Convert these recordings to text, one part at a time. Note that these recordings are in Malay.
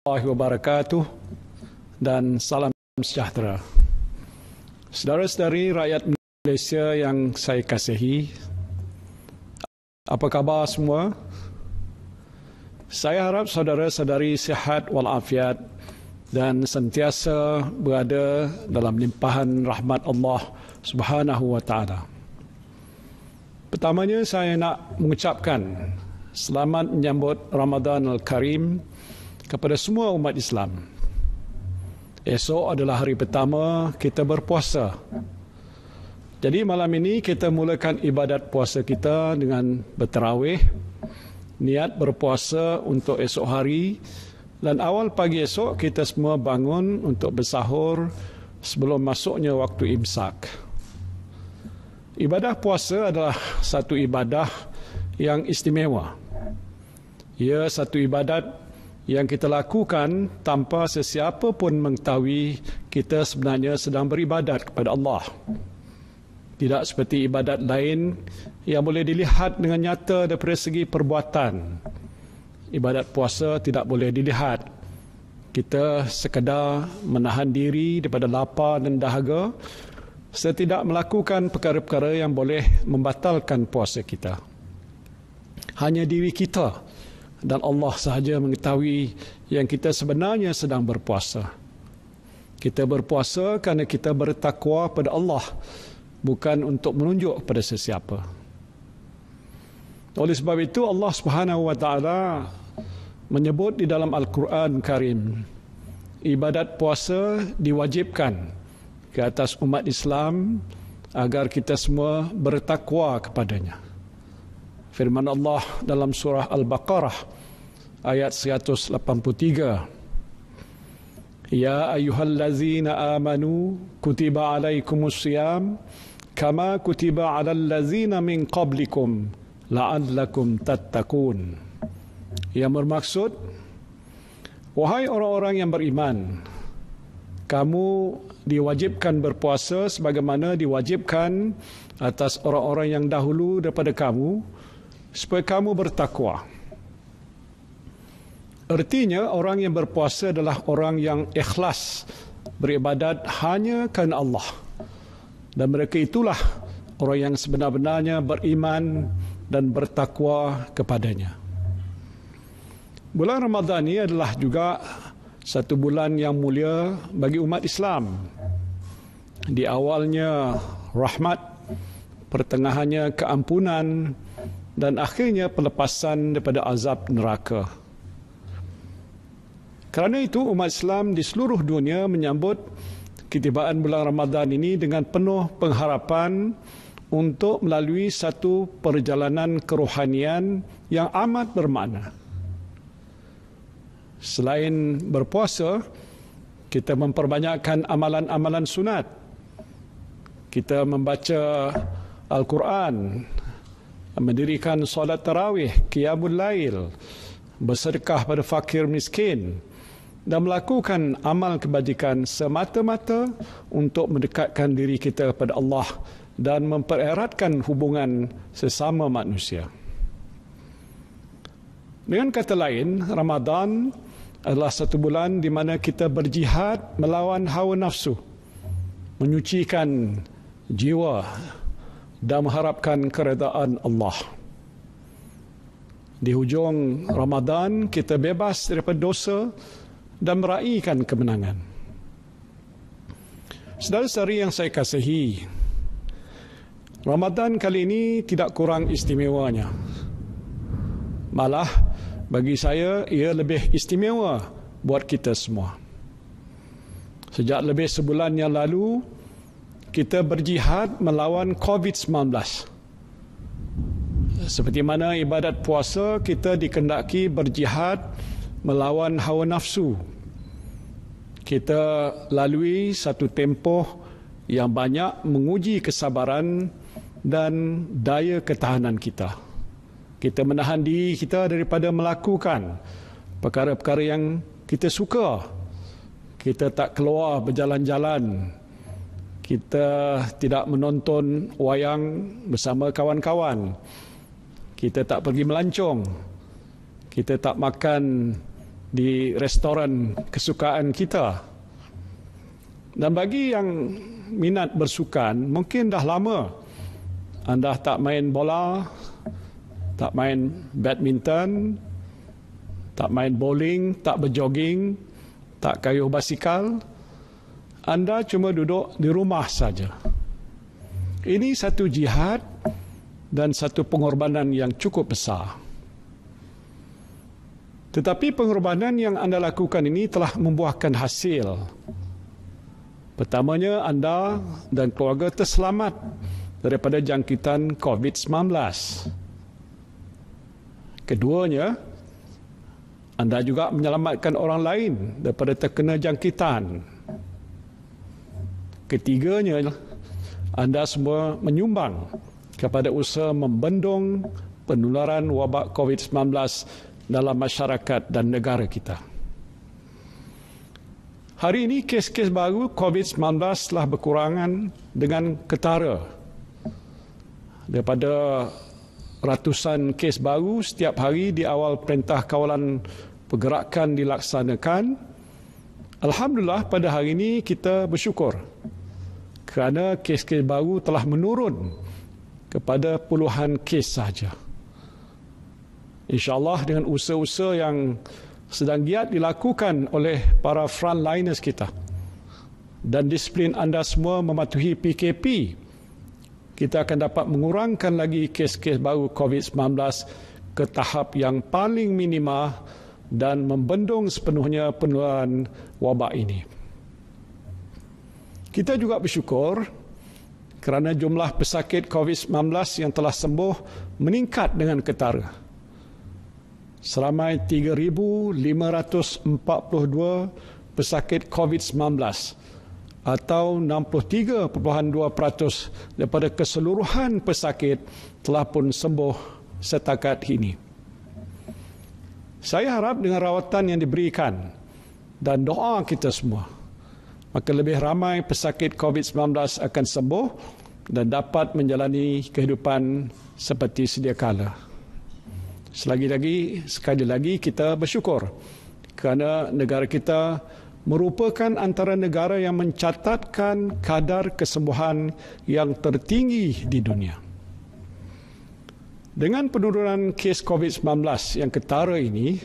Warahmatullahi wabarakatuh dan salam sejahtera. Saudara-saudari rakyat Malaysia yang saya kasihi, apa khabar semua? Saya harap saudara-saudari sihat walafiat dan sentiasa berada dalam limpahan rahmat Allah Subhanahu wa taala. Pertamanya saya nak mengucapkan selamat menyambut Ramadan Al-Karim kepada semua umat Islam. Esok adalah hari pertama kita berpuasa. Jadi malam ini kita mulakan ibadat puasa kita dengan bertarawih, niat berpuasa untuk esok hari, dan awal pagi esok kita semua bangun untuk bersahur sebelum masuknya waktu imsak. Ibadah puasa adalah satu ibadah yang istimewa. Ia satu ibadat yang kita lakukan tanpa sesiapa pun mengetahui kita sebenarnya sedang beribadat kepada Allah. Tidak seperti ibadat lain yang boleh dilihat dengan nyata daripada segi perbuatan. Ibadat puasa tidak boleh dilihat. Kita sekadar menahan diri daripada lapar dan dahaga serta tidak melakukan perkara-perkara yang boleh membatalkan puasa kita. Hanya diri kita dan Allah sahaja mengetahui yang kita sebenarnya sedang berpuasa. Kita berpuasa kerana kita bertakwa pada Allah, bukan untuk menunjuk kepada sesiapa. Oleh sebab itu Allah Subhanahu wa taala menyebut di dalam Al-Quran Karim, ibadat puasa diwajibkan ke atas umat Islam agar kita semua bertakwa kepadanya. Firman Allah dalam surah Al-Baqarah ayat 183. Ya ayyuhallazina amanu kutiba alaikumusiyam kama kutiba alal ladzina min qablikum la'allakum tattaqun. Yang bermaksud, wahai orang-orang yang beriman, kamu diwajibkan berpuasa sebagaimana diwajibkan atas orang-orang yang dahulu daripada kamu, supaya kamu bertakwa. Artinya orang yang berpuasa adalah orang yang ikhlas beribadat hanya kerana Allah. Dan mereka itulah orang yang sebenar-benarnya beriman dan bertakwa kepadanya. Bulan Ramadan ini adalah juga satu bulan yang mulia bagi umat Islam. Di awalnya rahmat, pertengahannya keampunan, dan akhirnya pelepasan daripada azab neraka. Kerana itu umat Islam di seluruh dunia menyambut ketibaan bulan Ramadan ini dengan penuh pengharapan untuk melalui satu perjalanan kerohanian yang amat bermakna. Selain berpuasa, kita memperbanyakkan amalan-amalan sunat. Kita membaca Al-Quran, mendirikan solat tarawih, qiyamul lail, bersedekah pada fakir miskin, dan melakukan amal kebajikan semata-mata untuk mendekatkan diri kita kepada Allah dan mempereratkan hubungan sesama manusia. Dengan kata lain, Ramadan adalah satu bulan di mana kita berjihad melawan hawa nafsu, menyucikan jiwa dan mengharapkan keredaan Allah. Di hujung Ramadan, kita bebas daripada dosa dan meraihkan kemenangan. Saudara-saudari yang saya kasihi, Ramadan kali ini tidak kurang istimewanya. Malah, bagi saya, ia lebih istimewa buat kita semua. Sejak lebih sebulan yang lalu, kita berjihad melawan COVID-19. Seperti mana ibadat puasa, kita dikendaki berjihad melawan hawa nafsu. Kita lalui satu tempoh yang banyak menguji kesabaran dan daya ketahanan kita. Kita menahan diri kita daripada melakukan perkara-perkara yang kita suka. Kita tak keluar berjalan-jalan. Kita tidak menonton wayang bersama kawan-kawan. Kita tak pergi melancong. Kita tak makan di restoran kesukaan kita. Dan bagi yang minat bersukan, mungkin dah lama anda tak main bola, tak main badminton, tak main bowling, tak berjoging, tak kayuh basikal. Anda cuma duduk di rumah saja. Ini satu jihad dan satu pengorbanan yang cukup besar. Tetapi pengorbanan yang anda lakukan ini telah membuahkan hasil. Pertamanya, anda dan keluarga terselamat daripada jangkitan COVID-19. Keduanya, anda juga menyelamatkan orang lain daripada terkena jangkitan. Ketiganya, anda semua menyumbang kepada usaha membendung penularan wabak COVID-19 dalam masyarakat dan negara kita. Hari ini kes-kes baru COVID-19 telah berkurangan dengan ketara. Daripada ratusan kes baru setiap hari di awal Perintah Kawalan Pergerakan dilaksanakan, alhamdulillah pada hari ini kita bersyukur kerana kes-kes baru telah menurun kepada puluhan kes sahaja. InsyaAllah dengan usaha-usaha yang sedang giat dilakukan oleh para frontliners kita dan disiplin anda semua mematuhi PKP, kita akan dapat mengurangkan lagi kes-kes baru COVID-19 ke tahap yang paling minima dan membendung sepenuhnya penularan wabak ini. Kita juga bersyukur kerana jumlah pesakit COVID-19 yang telah sembuh meningkat dengan ketara. Seramai 3,542 pesakit COVID-19 atau 63.2% daripada keseluruhan pesakit telah pun sembuh setakat ini. Saya harap dengan rawatan yang diberikan dan doa kita semua, maka lebih ramai pesakit COVID-19 akan sembuh dan dapat menjalani kehidupan seperti sedia kala. Sekali lagi kita bersyukur kerana negara kita merupakan antara negara yang mencatatkan kadar kesembuhan yang tertinggi di dunia. Dengan penurunan kes COVID-19 yang ketara ini,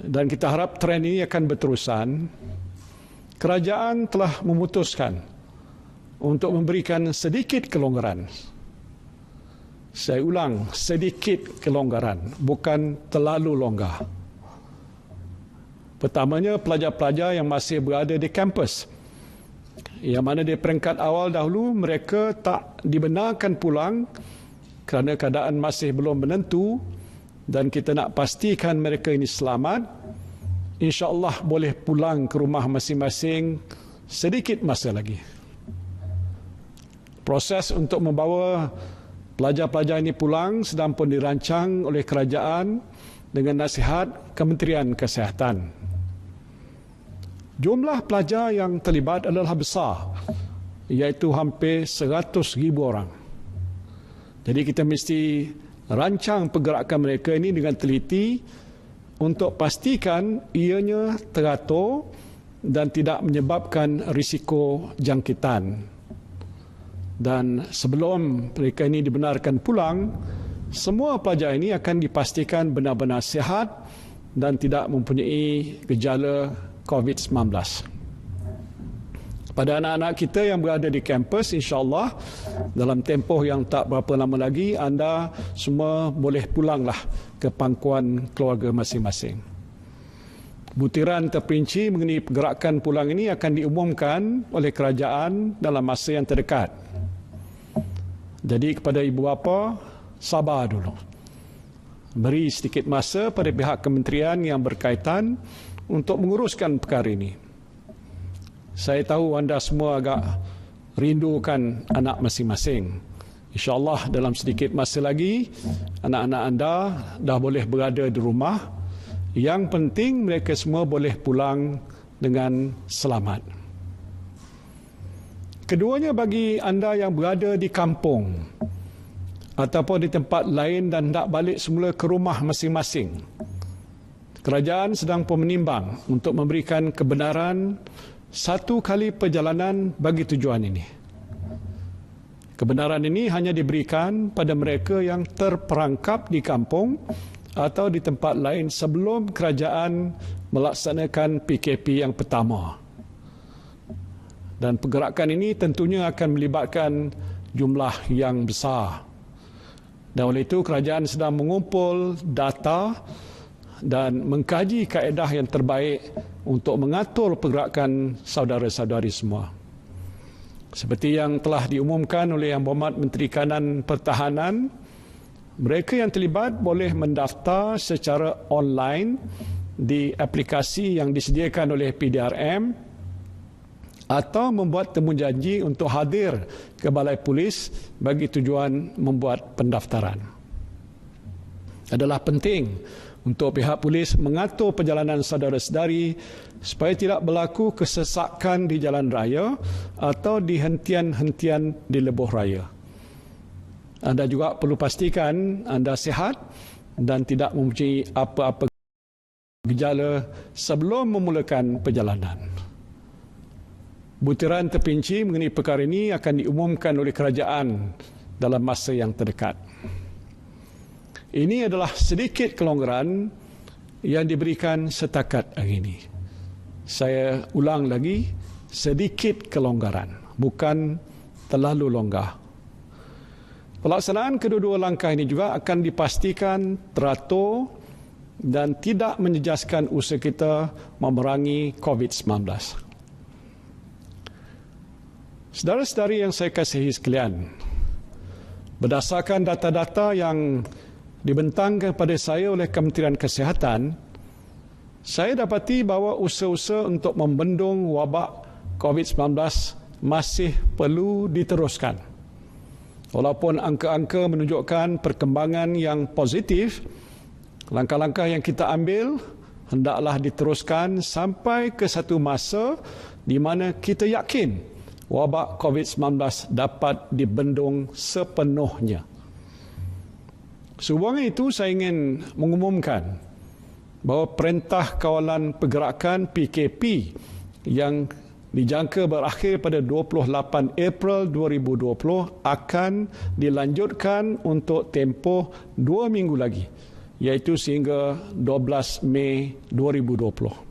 dan kita harap trend ini akan berterusan, kerajaan telah memutuskan untuk memberikan sedikit kelonggaran. Saya ulang, sedikit kelonggaran, bukan terlalu longgar. Pertamanya, pelajar-pelajar yang masih berada di kampus, yang mana di peringkat awal dahulu mereka tak dibenarkan pulang kerana keadaan masih belum menentu dan kita nak pastikan mereka ini selamat, insya-Allah boleh pulang ke rumah masing-masing sedikit masa lagi. Proses untuk membawa pelajar-pelajar ini pulang sedang pun dirancang oleh kerajaan dengan nasihat Kementerian Kesihatan. Jumlah pelajar yang terlibat adalah besar, iaitu hampir 100,000 orang. Jadi kita mesti rancang pergerakan mereka ini dengan teliti untuk pastikan ianya teratur dan tidak menyebabkan risiko jangkitan. Dan sebelum mereka ini dibenarkan pulang, semua pelajar ini akan dipastikan benar-benar sihat dan tidak mempunyai gejala COVID-19. Pada anak-anak kita yang berada di kampus, insya-Allah dalam tempoh yang tak berapa lama lagi, anda semua boleh pulanglah ke pangkuan keluarga masing-masing. Butiran terperinci mengenai pergerakan pulang ini akan diumumkan oleh kerajaan dalam masa yang terdekat. Jadi kepada ibu bapa, sabar dulu. Beri sedikit masa pada pihak kementerian yang berkaitan untuk menguruskan perkara ini. Saya tahu anda semua agak rindukan anak masing-masing. InsyaAllah dalam sedikit masa lagi, anak-anak anda dah boleh berada di rumah. Yang penting mereka semua boleh pulang dengan selamat. Keduanya, bagi anda yang berada di kampung ataupun di tempat lain dan nak balik semula ke rumah masing-masing, Kerajaan sedang pun menimbang untuk memberikan kebenaran satu kali perjalanan bagi tujuan ini. Kebenaran ini hanya diberikan pada mereka yang terperangkap di kampung atau di tempat lain sebelum kerajaan melaksanakan PKP yang pertama. Dan pergerakan ini tentunya akan melibatkan jumlah yang besar. Dan oleh itu kerajaan sedang mengumpul data dan mengkaji kaedah yang terbaik untuk mengatur pergerakan saudara-saudari semua. Seperti yang telah diumumkan oleh Yang Berhormat Menteri Kanan Pertahanan, mereka yang terlibat boleh mendaftar secara online di aplikasi yang disediakan oleh PDRM atau membuat temujanji untuk hadir ke Balai Polis bagi tujuan membuat pendaftaran. Adalah penting untuk pihak polis mengatur perjalanan saudara-saudari supaya tidak berlaku kesesakan di jalan raya atau di hentian-hentian di lebuh raya. Anda juga perlu pastikan anda sihat dan tidak mempunyai apa-apa gejala sebelum memulakan perjalanan. Butiran terperinci mengenai perkara ini akan diumumkan oleh kerajaan dalam masa yang terdekat. Ini adalah sedikit kelonggaran yang diberikan setakat hari ini. Saya ulang lagi, sedikit kelonggaran, bukan terlalu longgar. Pelaksanaan kedua-dua langkah ini juga akan dipastikan teratur dan tidak menjejaskan usaha kita memerangi COVID-19. Saudara-saudari yang saya kasihi sekalian, berdasarkan data-data yang dibentangkan kepada saya oleh Kementerian Kesihatan, saya dapati bahawa usaha-usaha untuk membendung wabak COVID-19 masih perlu diteruskan. Walaupun angka-angka menunjukkan perkembangan yang positif, langkah-langkah yang kita ambil hendaklah diteruskan sampai ke satu masa di mana kita yakin wabak COVID-19 dapat dibendung sepenuhnya. Sehubungan itu, saya ingin mengumumkan bahawa Perintah Kawalan Pergerakan PKP yang dijangka berakhir pada 28 April 2020 akan dilanjutkan untuk tempoh 2 minggu lagi, iaitu sehingga 12 Mei 2020.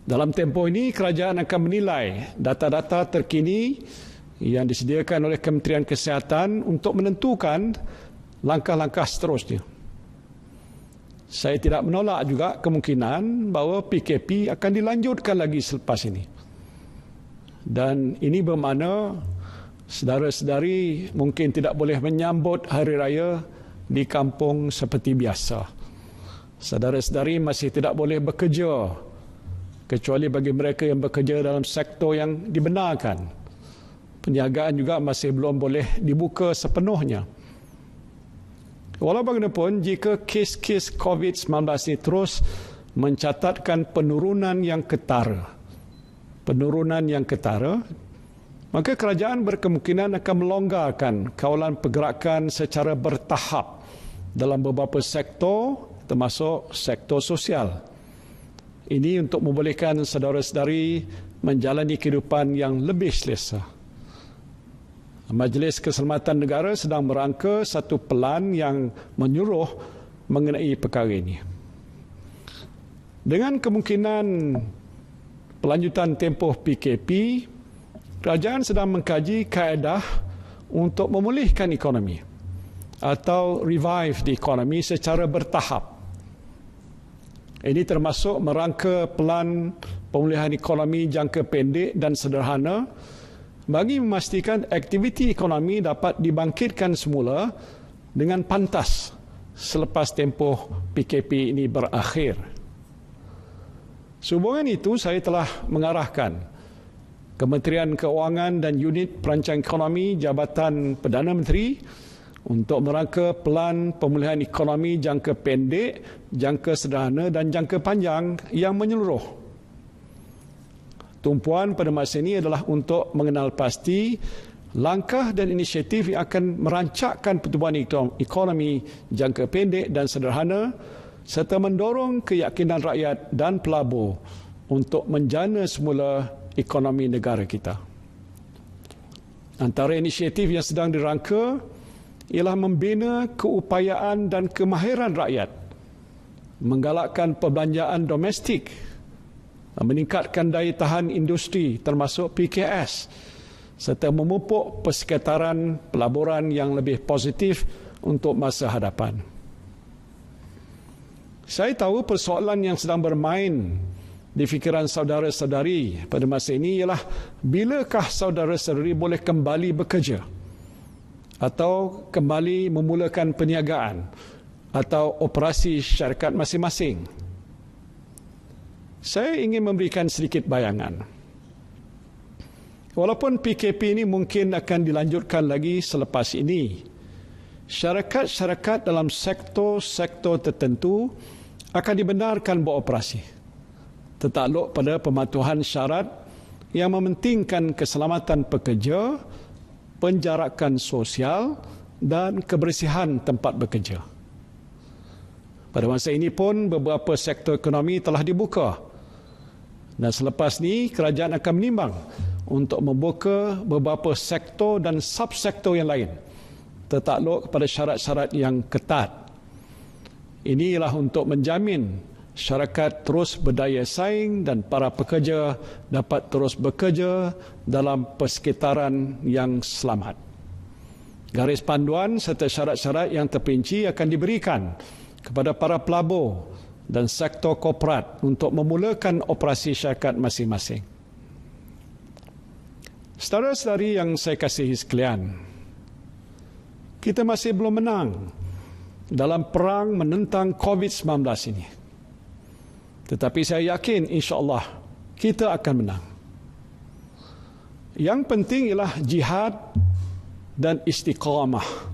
Dalam tempoh ini, kerajaan akan menilai data-data terkini yang disediakan oleh Kementerian Kesihatan untuk menentukan langkah-langkah seterusnya. Saya tidak menolak juga kemungkinan bahawa PKP akan dilanjutkan lagi selepas ini. Dan ini bermakna saudara-saudari mungkin tidak boleh menyambut hari raya di kampung seperti biasa. Saudara-saudari masih tidak boleh bekerja kecuali bagi mereka yang bekerja dalam sektor yang dibenarkan. Perniagaan juga masih belum boleh dibuka sepenuhnya. Walau bagaimanapun, jika kes-kes COVID-19 ini terus mencatatkan penurunan yang ketara, maka kerajaan berkemungkinan akan melonggarkan kawalan pergerakan secara bertahap dalam beberapa sektor, termasuk sektor sosial. Ini untuk membolehkan saudara-saudari menjalani kehidupan yang lebih selesa. Majlis Keselamatan Negara sedang merangka satu pelan yang menyuruh mengenai perkara ini. Dengan kemungkinan pelanjutan tempoh PKP, kerajaan sedang mengkaji kaedah untuk memulihkan ekonomi atau revive the economy secara bertahap. Ini termasuk merangka pelan pemulihan ekonomi jangka pendek dan sederhana bagi memastikan aktiviti ekonomi dapat dibangkitkan semula dengan pantas selepas tempoh PKP ini berakhir. Sehubungan itu, saya telah mengarahkan Kementerian Keuangan dan Unit Perancang Ekonomi Jabatan Perdana Menteri untuk merangka pelan pemulihan ekonomi jangka pendek, jangka sederhana dan jangka panjang yang menyeluruh. Tumpuan pada masa ini adalah untuk mengenal pasti langkah dan inisiatif yang akan merancakkan pertumbuhan ekonomi jangka pendek dan sederhana serta mendorong keyakinan rakyat dan pelabur untuk menjana semula ekonomi negara kita. Antara inisiatif yang sedang dirangka ialah membina keupayaan dan kemahiran rakyat, menggalakkan perbelanjaan domestik, meningkatkan daya tahan industri termasuk PKS, serta memupuk persekitaran pelaburan yang lebih positif untuk masa hadapan. Saya tahu persoalan yang sedang bermain di fikiran saudara-saudari pada masa ini ialah bilakah saudara-saudari boleh kembali bekerja atau kembali memulakan perniagaan atau operasi syarikat masing-masing. Saya ingin memberikan sedikit bayangan. Walaupun PKP ini mungkin akan dilanjutkan lagi selepas ini, syarikat-syarikat dalam sektor-sektor tertentu akan dibenarkan beroperasi, tertakluk pada pematuhan syarat yang mementingkan keselamatan pekerja, penjarakan sosial dan kebersihan tempat bekerja. Pada masa ini pun beberapa sektor ekonomi telah dibuka, dan selepas ini kerajaan akan menimbang untuk membuka beberapa sektor dan subsektor yang lain tertakluk kepada syarat-syarat yang ketat. Inilah untuk menjamin syarikat terus berdaya saing dan para pekerja dapat terus bekerja dalam persekitaran yang selamat. Garis panduan serta syarat-syarat yang terperinci akan diberikan kepada para pelabur dan sektor korporat untuk memulakan operasi syarikat masing-masing. Saudara-saudari yang saya kasihi sekalian, kita masih belum menang dalam perang menentang COVID-19 ini. Tetapi saya yakin insya-Allah kita akan menang. Yang penting ialah jihad dan istiqamah.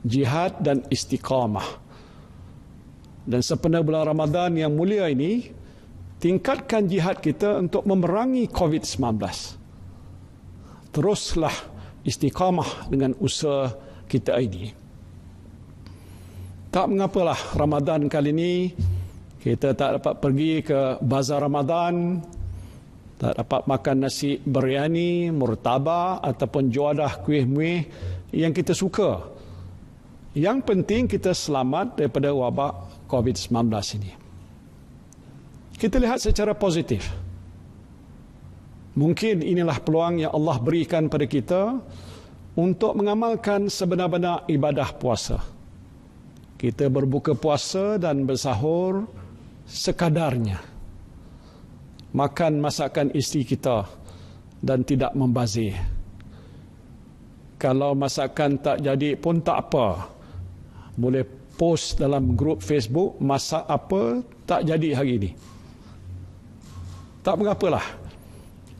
Jihad dan istiqamah. Dan sempena bulan Ramadan yang mulia ini, tingkatkan jihad kita untuk memerangi COVID-19. Teruslah istiqamah dengan usaha kita ini. Tak mengapalah Ramadan kali ini kita tak dapat pergi ke bazar Ramadan, tak dapat makan nasi biryani, murtabak ataupun juadah kuih-muih yang kita suka. Yang penting kita selamat daripada wabak COVID-19 ini. Kita lihat secara positif. Mungkin inilah peluang yang Allah berikan pada kita untuk mengamalkan sebenar-benar ibadah puasa. Kita berbuka puasa dan bersahur sekadarnya. Makan masakan isteri kita dan tidak membazir. Kalau masakan tak jadi pun tak apa. Boleh post dalam grup Facebook masak apa tak jadi hari ini. Tak mengapalah.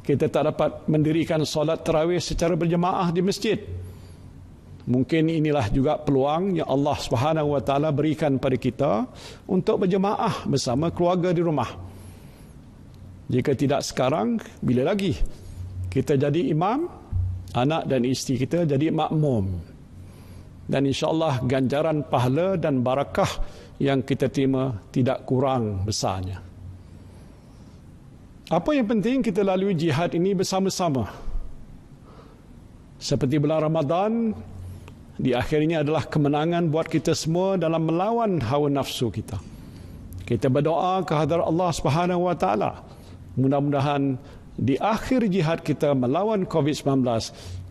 Kita tak dapat mendirikan solat tarawih secara berjemaah di masjid. Mungkin inilah juga peluang yang Allah Subhanahu Wa Taala berikan pada kita untuk berjemaah bersama keluarga di rumah. Jika tidak sekarang, bila lagi kita jadi imam, anak dan isteri kita jadi makmum. Dan insya-Allah ganjaran pahala dan barakah yang kita terima tidak kurang besarnya. Apa yang penting kita lalui jihad ini bersama-sama. Seperti bulan Ramadan, di akhirnya adalah kemenangan buat kita semua dalam melawan hawa nafsu kita. Kita berdoa kehadrat Allah Subhanahu Wa Taala. Mudah-mudahan di akhir jihad kita melawan COVID-19,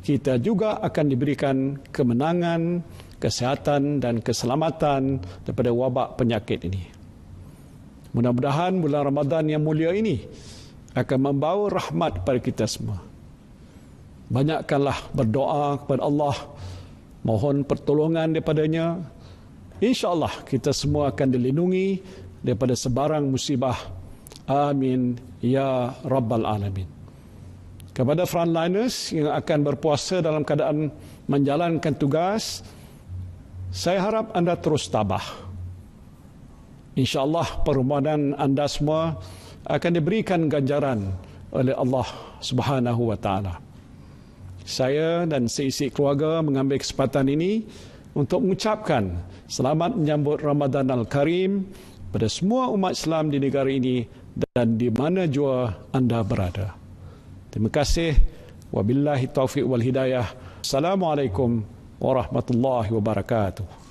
kita juga akan diberikan kemenangan, kesihatan dan keselamatan daripada wabak penyakit ini. Mudah-mudahan bulan Ramadan yang mulia ini akan membawa rahmat kepada kita semua. Banyakkanlah berdoa kepada Allah, mohon pertolongan daripadanya. InsyaAllah kita semua akan dilindungi daripada sebarang musibah. Amin ya Rabbal Alamin. Kepada frontliners yang akan berpuasa dalam keadaan menjalankan tugas, saya harap anda terus tabah. InsyaAllah permohonan anda semua akan diberikan ganjaran oleh Allah Subhanahu Wa Taala. Saya dan seisi keluarga mengambil kesempatan ini untuk mengucapkan selamat menyambut Ramadan Al-Karim pada semua umat Islam di negara ini dan di mana jua anda berada. Terima kasih. Wabillahi taufiq wal hidayah. Assalamualaikum warahmatullahi wabarakatuh.